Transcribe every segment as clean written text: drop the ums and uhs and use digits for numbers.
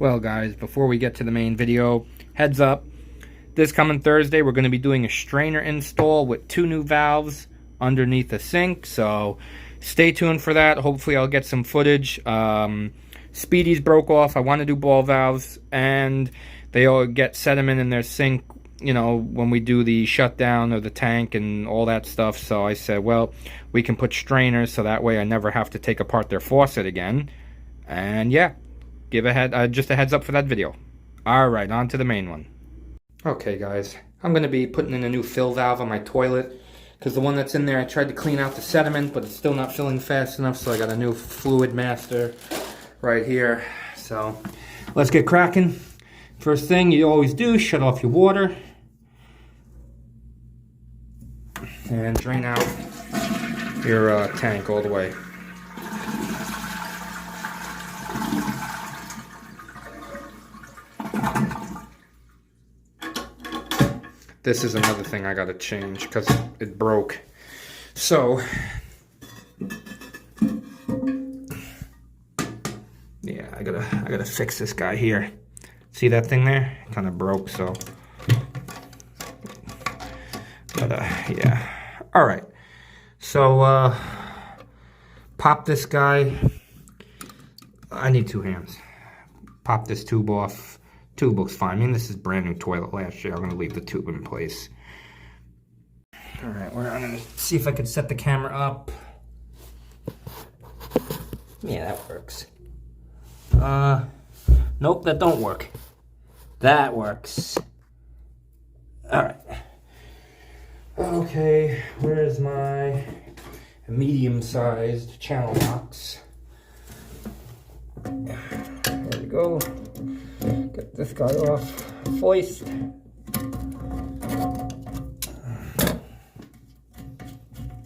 Well guys, before we get to the main video, heads up, this coming Thursday we're going to be doing a strainer install with 2 new valves underneath the sink, so stay tuned for that. Hopefully I'll get some footage. Speedy's broke off. I want to do ball valves, and they all get sediment in their sink, you know, when we do the shutdown of the tank and all that stuff. So I said, well, we can put strainers so that way I never have to take apart their faucet again. And yeah, give just a heads up for that video. Alright, on to the main one. Okay guys, I'm going to be putting in a new fill valve on my toilet, because the one that's in there, I tried to clean out the sediment, but it's still not filling fast enough, so I got a new fluid master right here. So let's get cracking. First thing you always do, shut off your water and drain out your tank all the way. This is another thing I gotta change because it broke. So yeah, I gotta fix this guy here. See that thing there? It kind of broke, so. But yeah. All right. So pop this guy. I need 2 hands. Pop this tube off. Tube looks fine. I mean, this is brand new toilet last year. I'm gonna leave the tube in place. All right, I'm gonna see if I can set the camera up. Yeah, that works. Nope, that don't work. That works. All right. Okay, where's my medium-sized channel box? There we go. Get this guy off. Foist.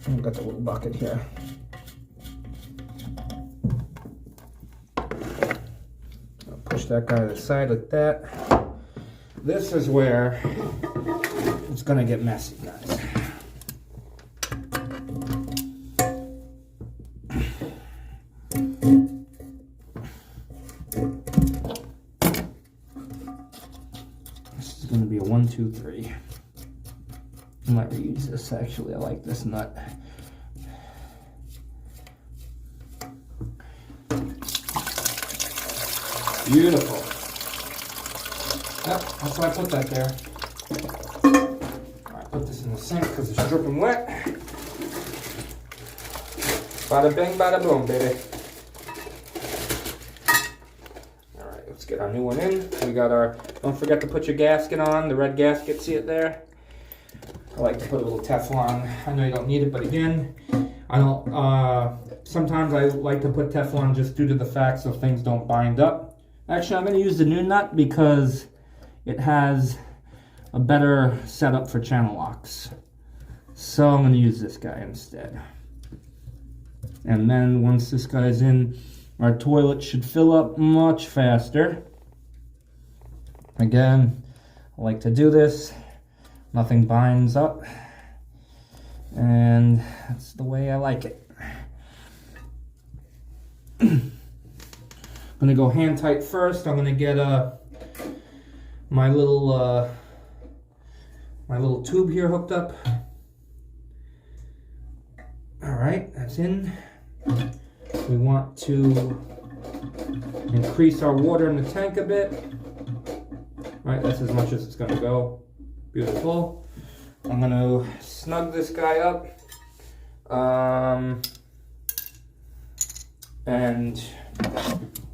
I've got the little bucket here. I'll push that guy to the side like that. This is where it's gonna get messy, guys. This is gonna be a 1, 2, 3. I might reuse this actually. I like this nut. Beautiful. Yep, that's why I put that there. Alright, put this in the sink because it's dripping wet. Bada bing, bada boom, baby. Alright, let's get our new one in. We got our, don't forget to put your gasket on, the red gasket, see it there? I like to put a little Teflon. I know you don't need it, but again, I don't, sometimes I like to put Teflon just due to the fact so things don't bind up. Actually, I'm going to use the new nut because it has a better setup for channel locks. So I'm going to use this guy instead. And then once this guy's in, our toilet should fill up much faster. Again, I like to do this. Nothing binds up. And that's the way I like it. I'm gonna go hand tight first. I'm gonna get my little tube here hooked up. All right, that's in. We want to increase our water in the tank a bit. All right, that's as much as it's gonna go. Beautiful. I'm gonna snug this guy up. And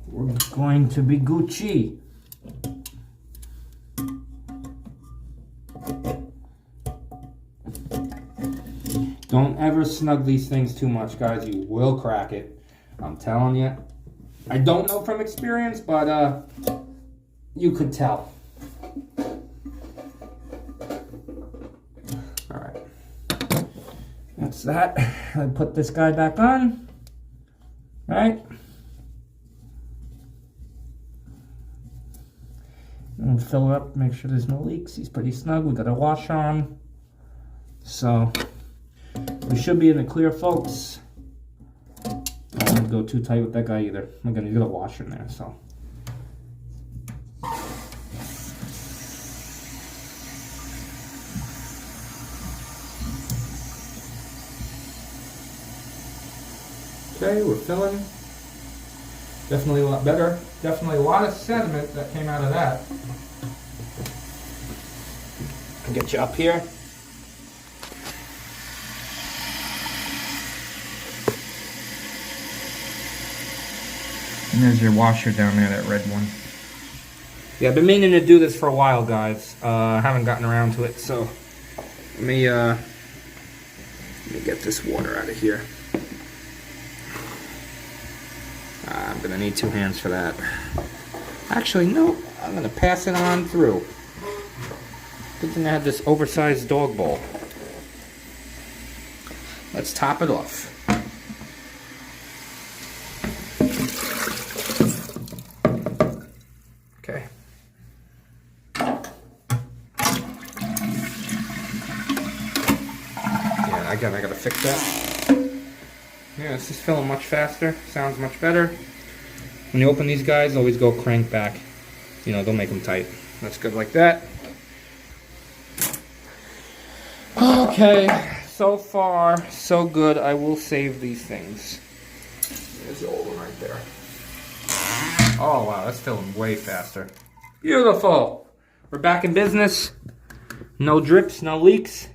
we're going to be Gucci. Don't ever snug these things too much, guys. You will crack it. I'm telling you. I don't know from experience, but you could tell. All right. That's that. I put this guy back on. Right? And fill it up, make sure there's no leaks. He's pretty snug. We got a wash on. So we should be in the clear, folks. I don't want to go too tight with that guy either. I'm gonna get a wash in there, so Okay, we're filling. Definitely a lot better. Definitely a lot of sediment that came out of that. I'll get you up here. And there's your washer down there, that red one. Yeah, I've been meaning to do this for a while, guys. I haven't gotten around to it, so let me get this water out of here. I'm gonna need 2 hands for that. Actually, no, I'm gonna pass it on through. Good thing I have this oversized dog bowl. Let's top it off. Okay. Yeah, again, I gotta fix that. Yeah, this is filling much faster. Sounds much better. When you open these guys, always go crank back. You know, don't make them tight. That's good like that. Okay, so far, so good. I will save these things. There's the old one right there. Oh, wow, that's filling way faster. Beautiful. We're back in business. No drips, no leaks.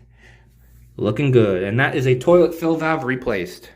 Looking good. And that is a toilet fill valve replaced.